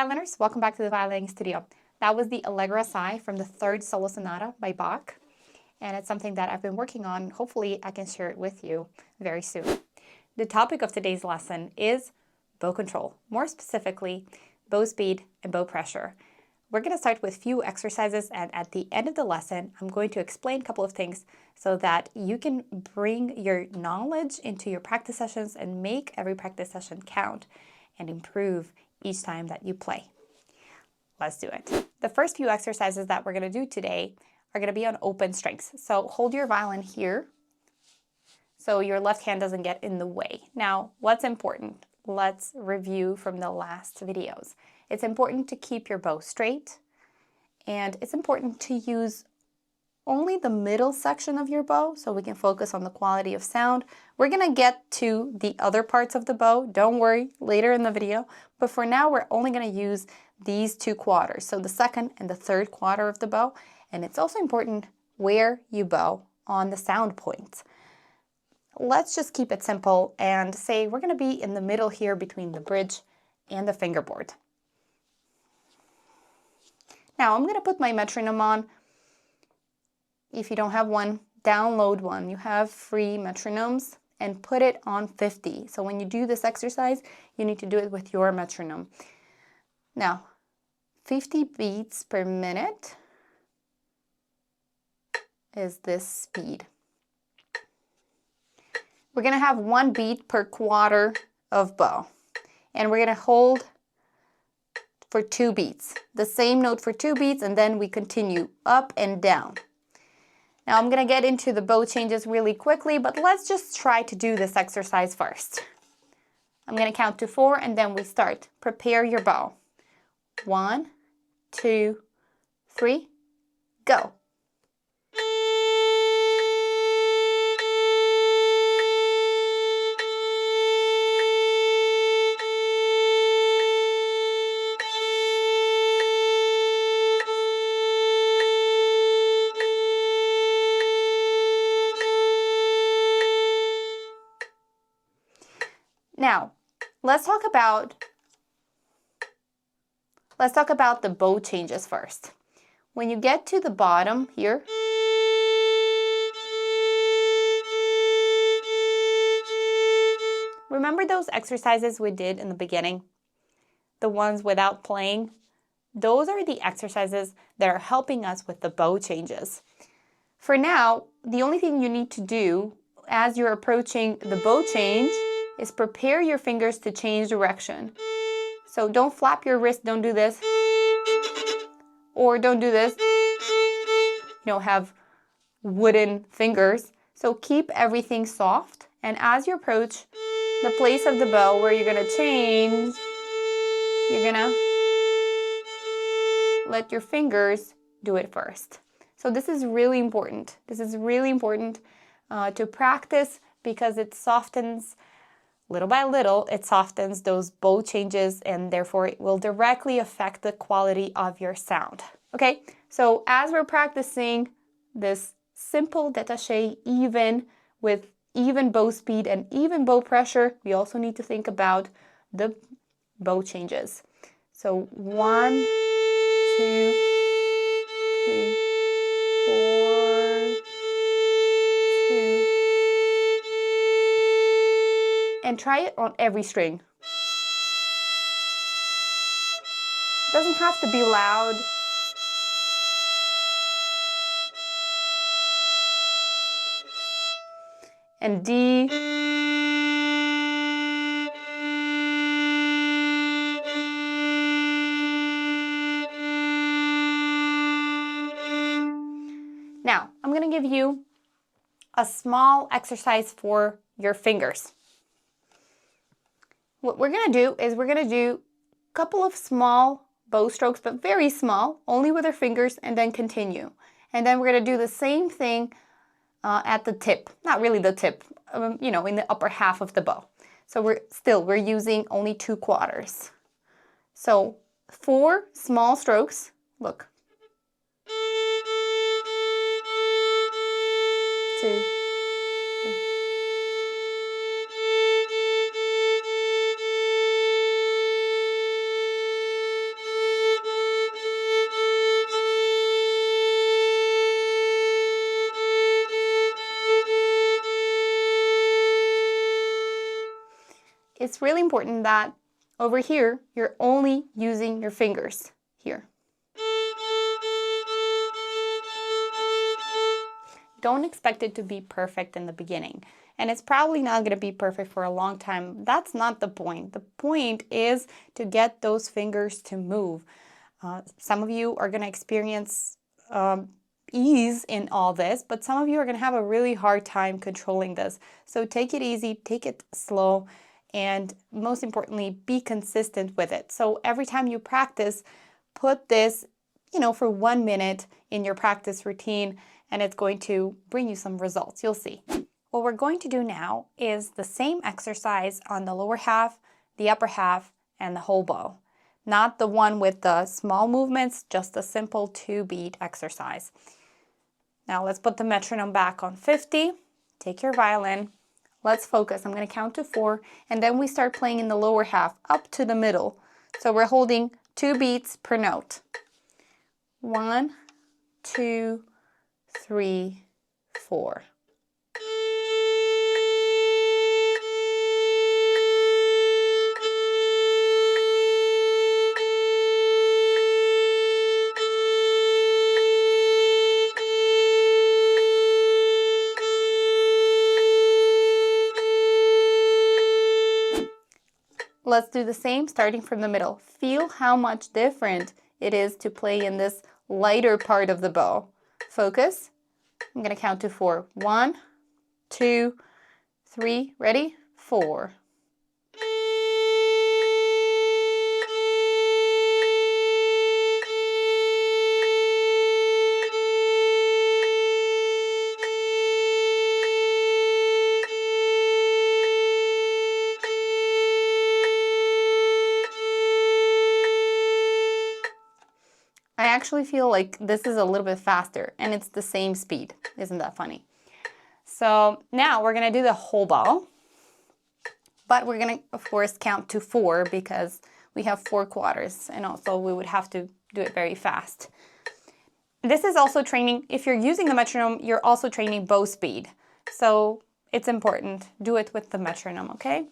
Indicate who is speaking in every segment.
Speaker 1: Violiners, welcome back to the Violin Studio. That was the Allegro Assai from the Third Solo Sonata by Bach, and it's something that I've been working on. Hopefully I can share it with you very soon. The topic of today's lesson is bow control, more specifically bow speed and bow pressure. We're going to start with a few exercises, and at the end of the lesson I'm going to explain a couple of things so that you can bring your knowledge into your practice sessions and make every practice session count and improve each time that you play. Let's do it. The first few exercises that we're going to do today are going to be on open strings. So hold your violin here so your left hand doesn't get in the way. Now, what's important? Let's review from the last videos. It's important to keep your bow straight, and it's important to use only the middle section of your bow so we can focus on the quality of sound. We're going to get to the other parts of the bow, don't worry, later in the video, but for now we're only going to use these two quarters, so the second and the third quarter of the bow, and it's also important where you bow on the sound points. Let's just keep it simple and say we're going to be in the middle here between the bridge and the fingerboard. Now I'm going to put my metronome on. If you don't have one, download one. You have free metronomes and put it on 50. So when you do this exercise, you need to do it with your metronome. Now, 50 beats per minute is this speed. We're going to have 1 beat per quarter of bow, and we're going to hold for 2 beats. The same note for 2 beats, and then we continue up and down. Now I'm going to get into the bow changes really quickly, but let's just try to do this exercise first. I'm going to count to 4 and then we start. Prepare your bow. 1, 2, 3, go. Now, let's talk about the bow changes first. When you get to the bottom here, remember those exercises we did in the beginning? The ones without playing? Those are the exercises that are helping us with the bow changes. For now, the only thing you need to do as you're approaching the bow change is prepare your fingers to change direction. So don't flap your wrist, don't do this. Or don't do this. You know, have wooden fingers. So keep everything soft, and as you approach the place of the bow where you're gonna change, you're gonna let your fingers do it first. So this is really important. This is really important to practice because it softens. Little by little, it softens those bow changes, and therefore it will directly affect the quality of your sound. Okay, so as we're practicing this simple détaché even with even bow speed and even bow pressure, we also need to think about the bow changes. So 1, 2, 3, 4, 2. And try it on every string. It doesn't have to be loud. And D. Now, I'm going to give you a small exercise for your fingers. What we're going to do is we're going to do a couple of small bow strokes, but very small, only with our fingers, and then continue. And then we're going to do the same thing at the tip. Not really the tip, you know, in the upper half of the bow. So we're using only 2 quarters. So 4 small strokes, look. 2, 3. it's really important that over here, you're only using your fingers here. Don't expect it to be perfect in the beginning. And it's probably not going to be perfect for a long time. That's not the point. The point is to get those fingers to move. Some of you are going to experience ease in all this, but some of you are going to have a really hard time controlling this. So take it easy, take it slow, and most importantly, be consistent with it. So every time you practice, put this, for 1 minute in your practice routine, and it's going to bring you some results. You'll see. What we're going to do now is the same exercise on the lower half, the upper half, and the whole bow. Not the one with the small movements, just a simple 2-beat exercise. Now let's put the metronome back on 50. Take your violin. Let's focus. I'm going to count to 4, and then we start playing in the lower half up to the middle. So we're holding 2 beats per note. 1, 2, 3, 4. Let's do the same, starting from the middle. Feel how much different it is to play in this lighter part of the bow. Focus. I'm going to count to 4. 1, 2, 3. Ready? 4. I actually feel like this is a little bit faster, and it's the same speed. Isn't that funny? So now we're going to do the whole bow, but we're going to, of course, count to 4 because we have 4 quarters, and also we would have to do it very fast. This is also training, if you're using the metronome, you're also training bow speed. So it's important. Do it with the metronome, okay?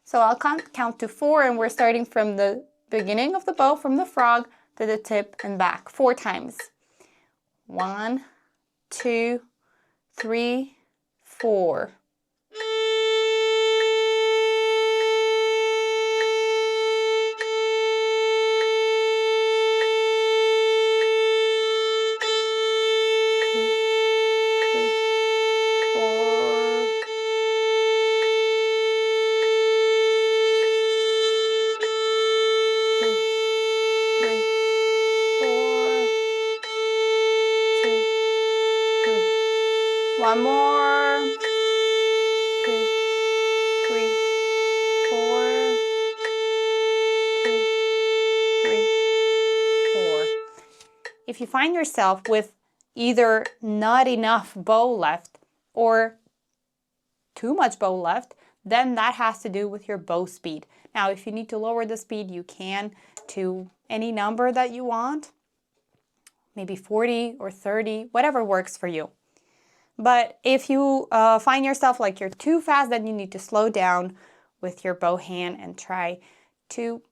Speaker 1: So I'll count to 4, and we're starting from the beginning of the bow, from the frog to the tip and back 4 times. 1, 2, 3, 4. One more. 2, 3, 4. 2, 3, 4. If you find yourself with either not enough bow left or too much bow left, then that has to do with your bow speed. Now, if you need to lower the speed, you can to any number that you want, maybe 40 or 30, whatever works for you. But if you find yourself like you're too fast, then you need to slow down with your bow hand and try to,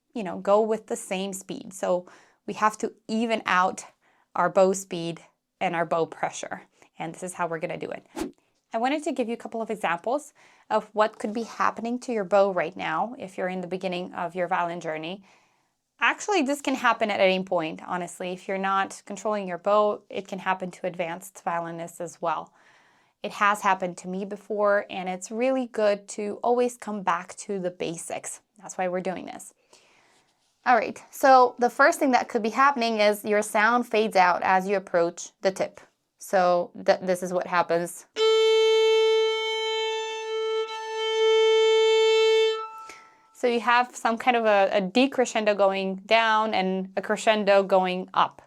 Speaker 1: go with the same speed. So we have to even out our bow speed and our bow pressure. And this is how we're going to do it. I wanted to give you a couple of examples of what could be happening to your bow right now if you're in the beginning of your violin journey. Actually, this can happen at any point, honestly. If you're not controlling your bow, it can happen to advanced violinists as well. It has happened to me before, and it's really good to always come back to the basics. That's why we're doing this. All right, so the first thing that could be happening is your sound fades out as you approach the tip. So this is what happens. So you have some kind of a decrescendo going down and a crescendo going up.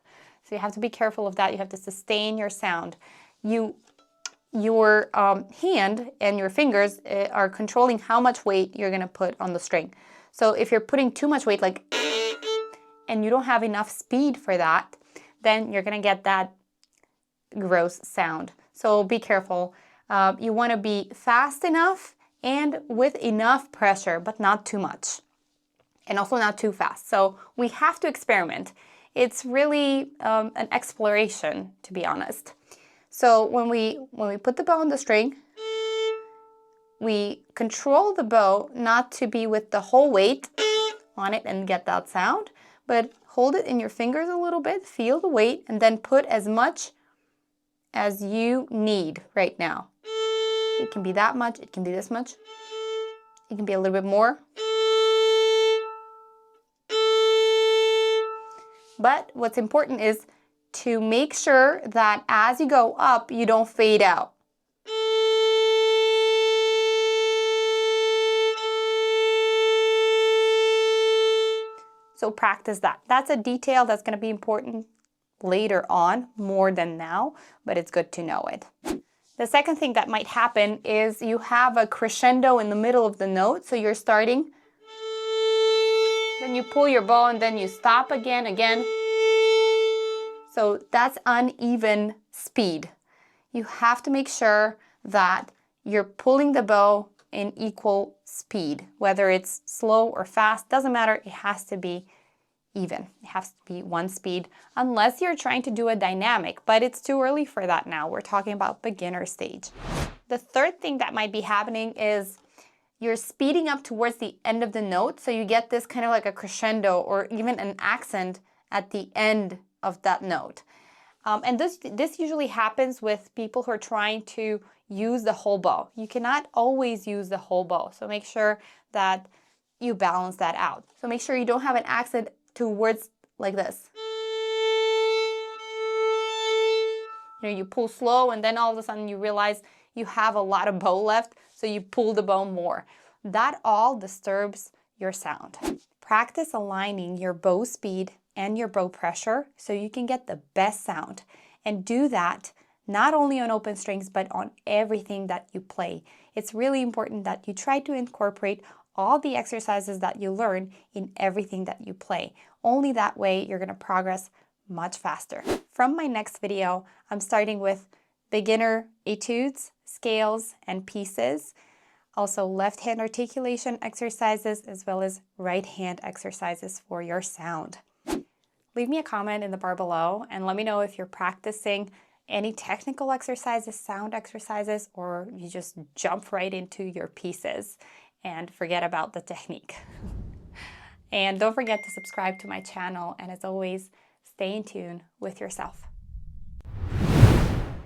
Speaker 1: So you have to be careful of that. You have to sustain your sound. Your hand and your fingers are controlling how much weight you're going to put on the string. So if you're putting too much weight, and you don't have enough speed for that, then you're going to get that gross sound. So be careful. You want to be fast enough and with enough pressure, but not too much, and also not too fast. So we have to experiment. It's really an exploration, to be honest. So when we put the bow on the string, we control the bow not to be with the whole weight on it and get that sound, but hold it in your fingers a little bit, feel the weight, and then put as much as you need right now. It can be that much, it can be this much, it can be a little bit more. But what's important is to make sure that as you go up, you don't fade out. So practice that. That's a detail that's going to be important later on, more than now, but it's good to know it. The second thing that might happen is you have a crescendo in the middle of the note. So you're starting, then you pull your bow and then you stop again. So that's uneven speed. You have to make sure that you're pulling the bow in equal speed, whether it's slow or fast, doesn't matter, it has to be even. It has to be one speed, unless you're trying to do a dynamic, but it's too early for that now. We're talking about beginner stage. The third thing that might be happening is you're speeding up towards the end of the note, so you get this kind of like a crescendo or even an accent at the end of that note. And this usually happens with people who are trying to use the whole bow. You cannot always use the whole bow, so make sure that you balance that out. So make sure you don't have an accent towards like this. You pull slow and then all of a sudden you realize you have a lot of bow left, so you pull the bow more. That all disturbs your sound. Practice aligning your bow speed and your bow pressure so you can get the best sound. And do that not only on open strings, but on everything that you play. It's really important that you try to incorporate all the exercises that you learn in everything that you play. Only that way you're going to progress much faster. From my next video, I'm starting with beginner etudes, scales, and pieces. Also left hand articulation exercises, as well as right hand exercises for your sound. Leave me a comment in the bar below and let me know if you're practicing any technical exercises, sound exercises, or you just jump right into your pieces and forget about the technique. And don't forget to subscribe to my channel, and as always, stay in tune with yourself.